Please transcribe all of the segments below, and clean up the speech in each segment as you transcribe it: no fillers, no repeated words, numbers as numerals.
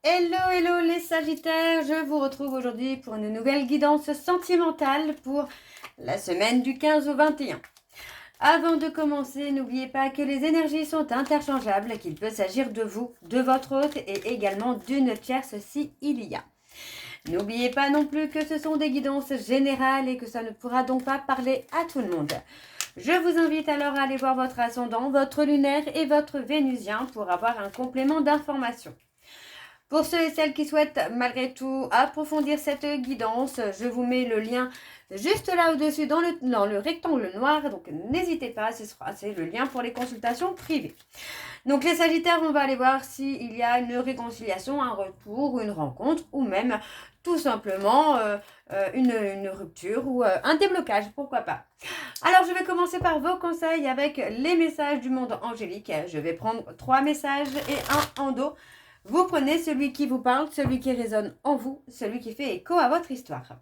Hello, hello les Sagittaires, je vous retrouve aujourd'hui pour une nouvelle guidance sentimentale pour la semaine du 15 au 21. Avant de commencer, n'oubliez pas que les énergies sont interchangeables, qu'il peut s'agir de vous, de votre hôte et également d'une tierce si il y a. N'oubliez pas non plus que ce sont des guidances générales et que ça ne pourra donc pas parler à tout le monde. Je vous invite alors à aller voir votre ascendant, votre lunaire et votre vénusien pour avoir un complément d'information. Pour ceux et celles qui souhaitent malgré tout approfondir cette guidance, je vous mets le lien juste là au-dessus dans le rectangle noir. Donc n'hésitez pas, c'est le lien pour les consultations privées. Donc les Sagittaires, on va aller voir s'il y a une réconciliation, un retour, une rencontre ou même tout simplement une rupture ou un déblocage, pourquoi pas. Alors je vais commencer par vos conseils avec les messages du monde angélique. Je vais prendre 3 messages et un en dos. Vous prenez celui qui vous parle, celui qui résonne en vous, celui qui fait écho à votre histoire.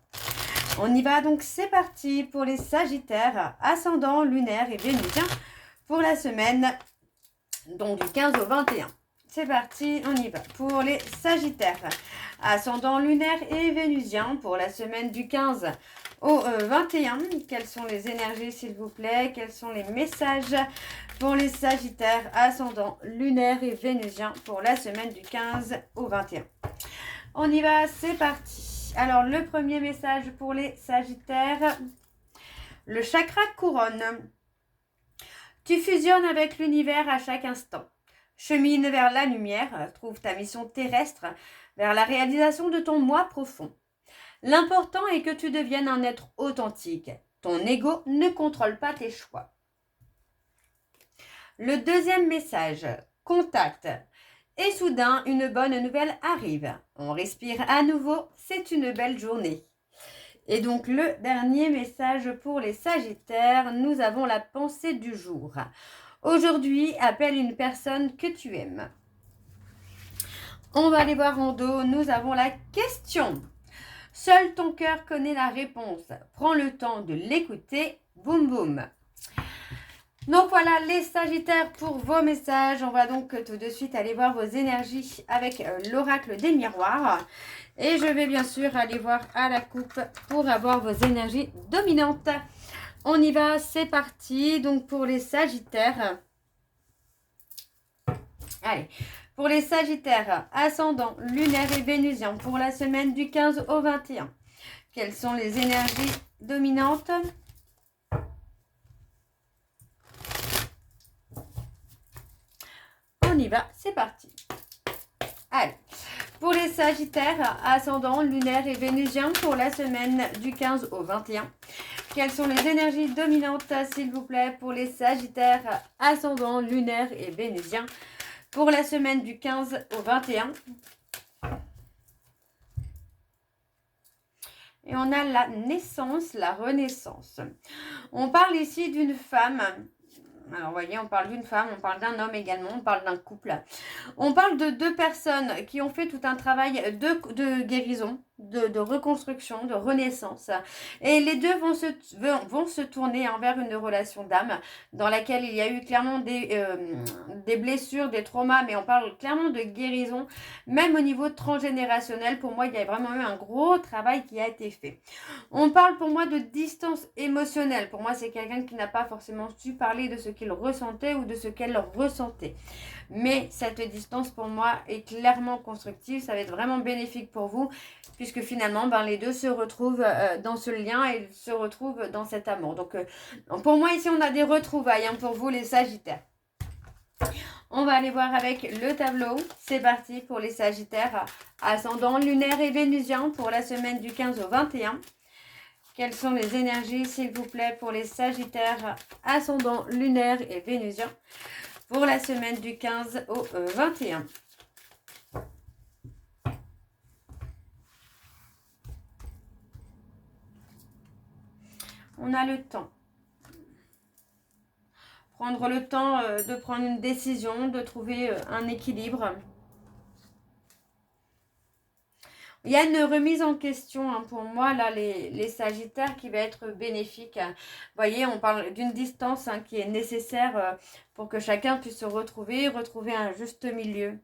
On y va donc, c'est parti pour les Sagittaires, ascendant, lunaire et vénusien pour la semaine donc du 15 au 21. C'est parti, on y va. Pour les Sagittaires, ascendant, lunaire et vénusien pour la semaine du 15 au 21. Quelles sont les énergies s'il vous plaît? Quels sont les messages pour les Sagittaires, ascendant, lunaire et vénusien pour la semaine du 15 au 21? On y va, c'est parti. Alors, le premier message pour les Sagittaires, le chakra couronne. Tu fusionnes avec l'univers à chaque instant. Chemine vers la lumière, trouve ta mission terrestre, vers la réalisation de ton moi profond. L'important est que tu deviennes un être authentique. Ton ego ne contrôle pas tes choix. Le deuxième message, contact. Et soudain, une bonne nouvelle arrive. On respire à nouveau, c'est une belle journée. Et donc le dernier message pour les Sagittaires, nous avons la pensée du jour. Aujourd'hui, appelle une personne que tu aimes. On va aller voir en dos, nous avons la question. Seul ton cœur connaît la réponse. Prends le temps de l'écouter. Boum boum. Donc voilà les Sagittaires pour vos messages. On va donc tout de suite aller voir vos énergies avec l'oracle des miroirs. Et je vais bien sûr aller voir à la coupe pour avoir vos énergies dominantes. On y va, c'est parti. Donc pour les Sagittaires. Allez, pour les Sagittaires, ascendant, lunaire et vénusien pour la semaine du 15 au 21. Quelles sont les énergies dominantes? On y va, c'est parti. Allez, pour les Sagittaires, ascendant, lunaire et vénusien pour la semaine du 15 au 21. Quelles sont les énergies dominantes, s'il vous plaît, pour les Sagittaires, ascendant, lunaire et vénusien pour la semaine du 15 au 21. Et on a la naissance, la renaissance. On parle ici d'une femme. Alors, vous voyez, on parle d'une femme, on parle d'un homme également, on parle d'un couple. On parle de deux personnes qui ont fait tout un travail de guérison, de reconstruction, de renaissance. Et les deux vont se tourner envers une relation d'âme dans laquelle il y a eu clairement des blessures, des traumas, mais on parle clairement de guérison, même au niveau transgénérationnel. Pour moi, il y a vraiment eu un gros travail qui a été fait. On parle pour moi de distance émotionnelle. Pour moi, c'est quelqu'un qui n'a pas forcément su parler de ce qu'il ressentait ou de ce qu'elle ressentait. Mais cette distance, pour moi, est clairement constructive. Ça va être vraiment bénéfique pour vous, puisque finalement, les deux se retrouvent dans ce lien et se retrouvent dans cet amour. Donc, pour moi, ici, on a des retrouvailles pour vous, les Sagittaires. On va aller voir avec le tableau. C'est parti pour les Sagittaires, ascendant, lunaire et vénusien pour la semaine du 15 au 21. Quelles sont les énergies, s'il vous plaît, pour les Sagittaires, ascendant, lunaire et vénusien pour la semaine du 15 au 21? On a le temps. Prendre le temps de prendre une décision, de trouver un équilibre. Il y a une remise en question pour moi, là, les Sagittaires, qui va être bénéfique. Vous voyez, on parle d'une distance qui est nécessaire pour que chacun puisse se retrouver un juste milieu.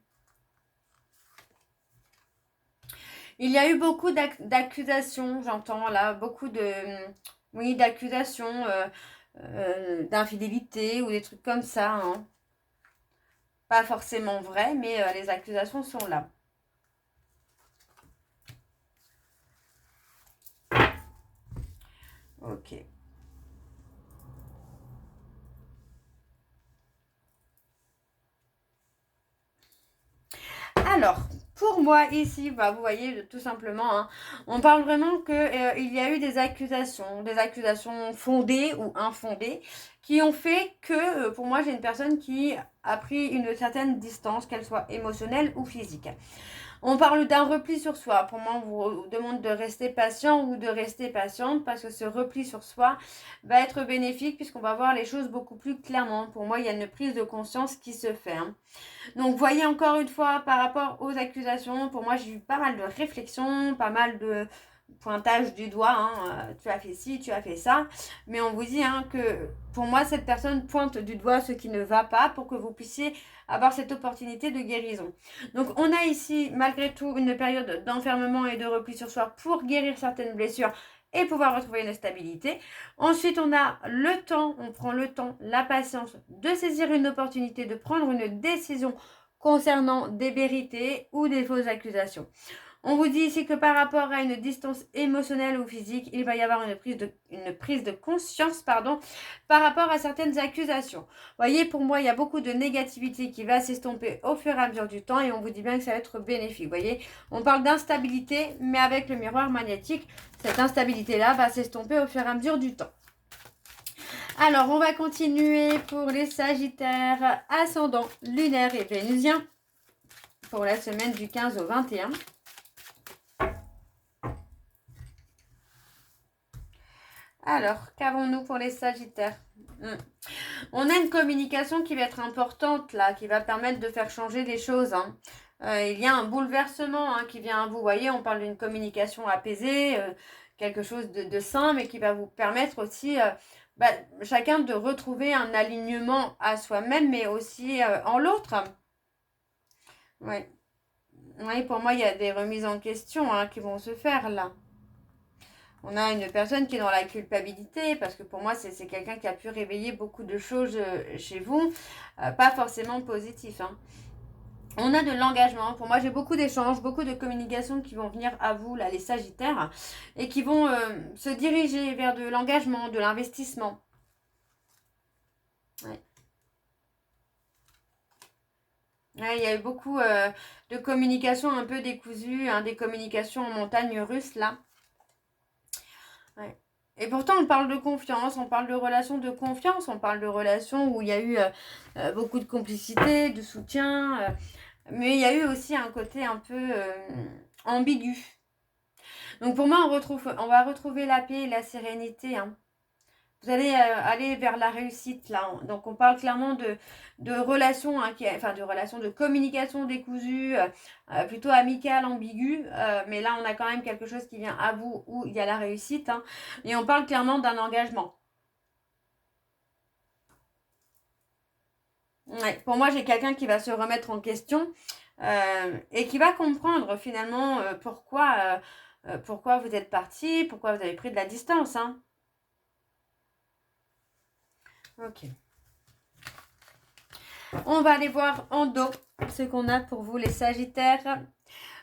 Il y a eu beaucoup d'accusations, j'entends là, beaucoup de, oui, d'accusations d'infidélité ou des trucs comme ça, hein. Pas forcément vrai, mais les accusations sont là. Ok. Alors, pour moi ici, bah, vous voyez tout simplement, hein, on parle vraiment que il y a eu des accusations fondées ou infondées, qui ont fait que, pour moi, j'ai une personne qui a pris une certaine distance, qu'elle soit émotionnelle ou physique. On parle d'un repli sur soi. Pour moi, on vous demande de rester patient ou de rester patiente parce que ce repli sur soi va être bénéfique puisqu'on va voir les choses beaucoup plus clairement. Pour moi, il y a une prise de conscience qui se fait, hein. Donc, voyez encore une fois par rapport aux accusations, pour moi, j'ai eu pas mal de réflexions, pas mal de pointage du doigt, hein, tu as fait ci, tu as fait ça, mais on vous dit, hein, que pour moi, cette personne pointe du doigt ce qui ne va pas pour que vous puissiez avoir cette opportunité de guérison. Donc, on a ici, malgré tout, une période d'enfermement et de repli sur soi pour guérir certaines blessures et pouvoir retrouver une stabilité. Ensuite, on a le temps, on prend le temps, la patience de saisir une opportunité, de prendre une décision concernant des vérités ou des fausses accusations. On vous dit ici que par rapport à une distance émotionnelle ou physique, il va y avoir une prise de conscience par rapport à certaines accusations. Vous voyez, pour moi, il y a beaucoup de négativité qui va s'estomper au fur et à mesure du temps et on vous dit bien que ça va être bénéfique. Vous voyez, on parle d'instabilité, mais avec le miroir magnétique, cette instabilité-là va s'estomper au fur et à mesure du temps. Alors, on va continuer pour les Sagittaires, ascendant lunaire et vénusien pour la semaine du 15 au 21. Alors, qu'avons-nous pour les Sagittaires? On a une communication qui va être importante là, qui va permettre de faire changer des choses, hein. Il y a un bouleversement, hein, qui vient à vous. Vous voyez, on parle d'une communication apaisée, quelque chose de sain, mais qui va vous permettre aussi, chacun de retrouver un alignement à soi-même, mais aussi en l'autre. Oui. Oui, pour moi, il y a des remises en question, hein, qui vont se faire là. On a une personne qui est dans la culpabilité, parce que pour moi, c'est quelqu'un qui a pu réveiller beaucoup de choses chez vous, pas forcément positif, hein. On a de l'engagement. Pour moi, j'ai beaucoup d'échanges, beaucoup de communications qui vont venir à vous, là, les Sagittaires, et qui vont se diriger vers de l'engagement, de l'investissement. Ouais. Ouais, il y a eu beaucoup de communications un peu décousues, hein, des communications en montagne russe, là. Ouais. Et pourtant, on parle de confiance, on parle de relations de confiance, on parle de relations où il y a eu beaucoup de complicité, de soutien, mais il y a eu aussi un côté un peu ambigu. Donc pour moi, on va retrouver la paix et la sérénité, hein. Vous allez aller vers la réussite là. Donc on parle clairement de relations, hein, de relations de communication décousues, plutôt amicales, ambiguës. Mais là on a quand même quelque chose qui vient à vous où il y a la réussite, hein, et on parle clairement d'un engagement. Ouais, pour moi j'ai quelqu'un qui va se remettre en question et qui va comprendre finalement pourquoi vous êtes parti, pourquoi vous avez pris de la distance, hein. Ok. On va aller voir en dos ce qu'on a pour vous les Sagittaires.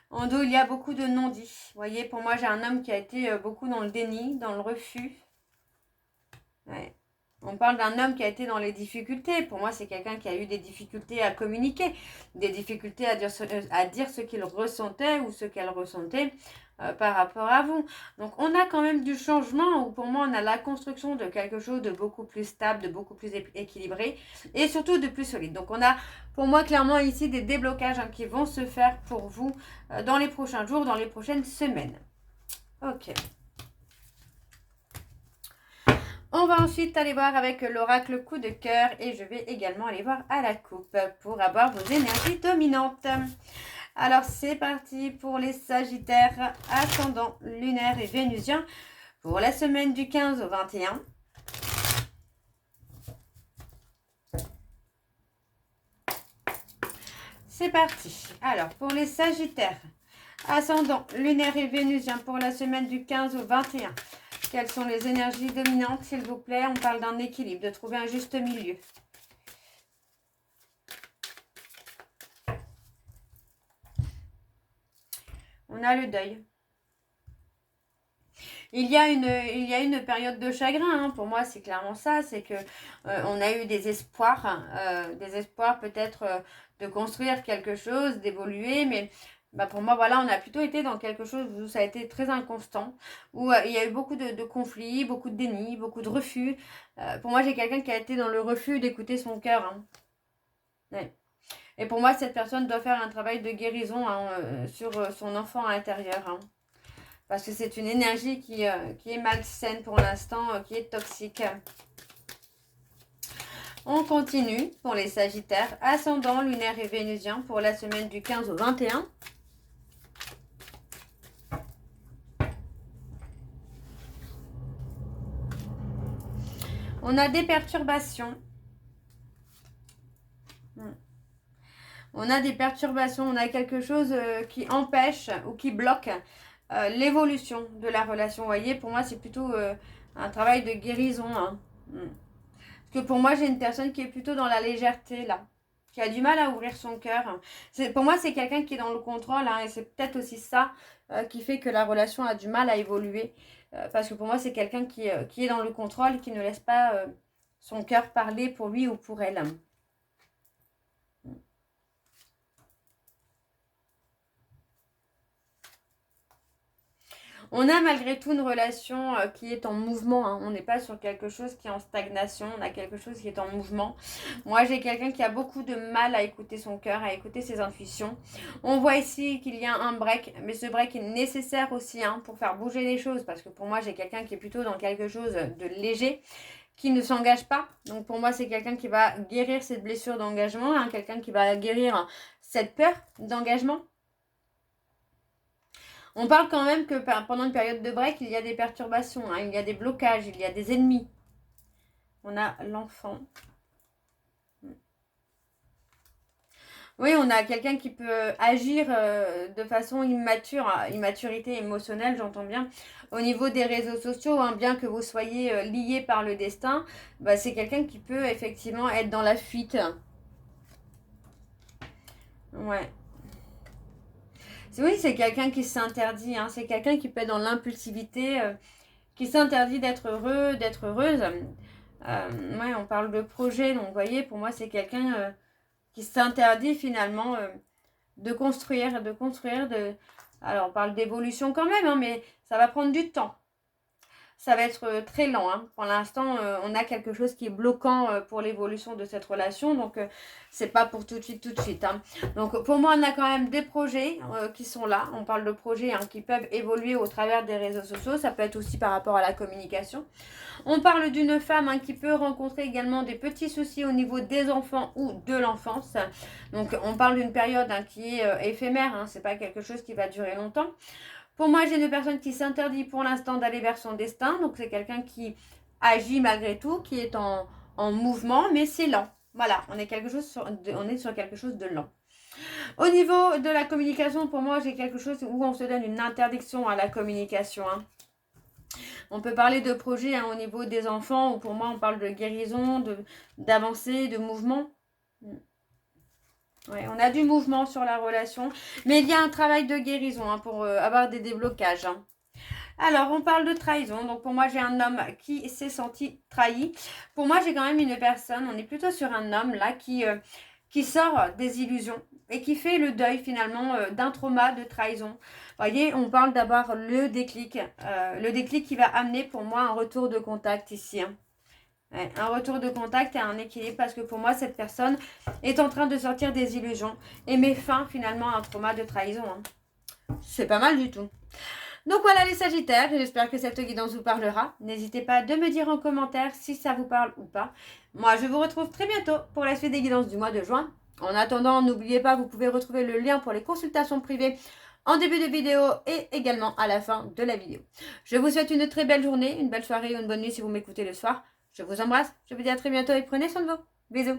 En dos, il y a beaucoup de non-dits. Vous voyez, pour moi, j'ai un homme qui a été beaucoup dans le déni, dans le refus. Ouais. On parle d'un homme qui a été dans les difficultés. Pour moi, c'est quelqu'un qui a eu des difficultés à communiquer, des difficultés à dire ce qu'il ressentait ou ce qu'elle ressentait par rapport à vous. Donc, on a quand même du changement, ou pour moi, on a la construction de quelque chose de beaucoup plus stable, de beaucoup plus équilibré et surtout de plus solide. Donc, on a pour moi clairement ici des déblocages, hein, qui vont se faire pour vous dans les prochains jours, dans les prochaines semaines. Ok. On va ensuite aller voir avec l'oracle coup de cœur et je vais également aller voir à la coupe pour avoir vos énergies dominantes. Alors c'est parti pour les Sagittaires, ascendant lunaire et vénusien pour la semaine du 15 au 21. C'est parti. Alors pour les Sagittaires, Ascendant lunaire et vénusien pour la semaine du 15 au 21. Quelles sont les énergies dominantes, s'il vous plaît? On parle d'un équilibre, de trouver un juste milieu. On a le deuil. Il y a une période de chagrin, hein. Pour moi, c'est clairement ça. C'est que on a eu des espoirs peut-être de construire quelque chose, d'évoluer, mais bah, pour moi, voilà, on a plutôt été dans quelque chose où ça a été très inconstant, où il y a eu beaucoup de conflits, beaucoup de déni, beaucoup de refus. Pour moi, j'ai quelqu'un qui a été dans le refus d'écouter son cœur, hein. Ouais. Et pour moi, cette personne doit faire un travail de guérison, hein, sur son enfant intérieur, hein. Parce que c'est une énergie qui est malsaine pour l'instant, qui est toxique. On continue pour les Sagittaires. Ascendant, lunaire et vénusien pour la semaine du 15 au 21. On a des perturbations. On a des perturbations. On a quelque chose qui empêche ou qui bloque l'évolution de la relation. Vous voyez, pour moi, c'est plutôt un travail de guérison, hein. Parce que pour moi, j'ai une personne qui est plutôt dans la légèreté, là. Qui a du mal à ouvrir son cœur. Pour moi, c'est quelqu'un qui est dans le contrôle, hein, et c'est peut-être aussi ça qui fait que la relation a du mal à évoluer. Parce que pour moi, c'est quelqu'un qui est dans le contrôle, qui ne laisse pas son cœur parler pour lui ou pour elle. On a malgré tout une relation qui est en mouvement, hein. On n'est pas sur quelque chose qui est en stagnation, on a quelque chose qui est en mouvement. Moi, j'ai quelqu'un qui a beaucoup de mal à écouter son cœur, à écouter ses intuitions. On voit ici qu'il y a un break, mais ce break est nécessaire aussi, hein, pour faire bouger les choses. Parce que pour moi, j'ai quelqu'un qui est plutôt dans quelque chose de léger, qui ne s'engage pas. Donc pour moi, c'est quelqu'un qui va guérir cette blessure d'engagement, hein, quelqu'un qui va guérir cette peur d'engagement. On parle quand même que pendant une période de break, il y a des perturbations, hein, il y a des blocages, il y a des ennemis. On a l'enfant. Oui, on a quelqu'un qui peut agir de façon immature, immaturité émotionnelle, j'entends bien, au niveau des réseaux sociaux, hein, bien que vous soyez liés par le destin, bah, c'est quelqu'un qui peut effectivement être dans la fuite. Ouais. Oui, c'est quelqu'un qui s'interdit, hein, c'est quelqu'un qui peut être dans l'impulsivité, qui s'interdit d'être heureux, d'être heureuse. Ouais, on parle de projet, donc vous voyez, pour moi, c'est quelqu'un qui s'interdit finalement de construire. Alors, on parle d'évolution quand même, hein, mais ça va prendre du temps. Ça va être très lent, hein. Pour l'instant, on a quelque chose qui est bloquant pour l'évolution de cette relation. Donc, c'est pas pour tout de suite, hein. Donc, pour moi, on a quand même des projets qui sont là. On parle de projets, hein, qui peuvent évoluer au travers des réseaux sociaux. Ça peut être aussi par rapport à la communication. On parle d'une femme, hein, qui peut rencontrer également des petits soucis au niveau des enfants ou de l'enfance. Donc, on parle d'une période, hein, qui est éphémère, hein. C'est pas quelque chose qui va durer longtemps. Pour moi, j'ai une personne qui s'interdit pour l'instant d'aller vers son destin. Donc, c'est quelqu'un qui agit malgré tout, qui est en mouvement, mais c'est lent. Voilà, on est sur quelque chose de lent. Au niveau de la communication, pour moi, j'ai quelque chose où on se donne une interdiction à la communication, hein. On peut parler de projet, hein, au niveau des enfants, où pour moi, on parle de guérison, d'avancée, de mouvement. Ouais, on a du mouvement sur la relation, mais il y a un travail de guérison, hein, pour avoir des déblocages, hein. Alors, on parle de trahison. Donc, pour moi, j'ai un homme qui s'est senti trahi. Pour moi, j'ai quand même une personne, on est plutôt sur un homme là qui sort des illusions et qui fait le deuil finalement d'un trauma de trahison. Vous voyez, on parle d'avoir le déclic qui va amener pour moi un retour de contact ici, hein. Ouais, un retour de contact et un équilibre, parce que pour moi, cette personne est en train de sortir des illusions et met fin finalement à un trauma de trahison, hein. C'est pas mal du tout. Donc voilà les Sagittaires, j'espère que cette guidance vous parlera. N'hésitez pas de me dire en commentaire si ça vous parle ou pas. Moi, je vous retrouve très bientôt pour la suite des guidances du mois de juin. En attendant, n'oubliez pas, vous pouvez retrouver le lien pour les consultations privées en début de vidéo et également à la fin de la vidéo. Je vous souhaite une très belle journée, une belle soirée ou une bonne nuit si vous m'écoutez le soir. Je vous embrasse, je vous dis à très bientôt et prenez soin de vous. Bisous.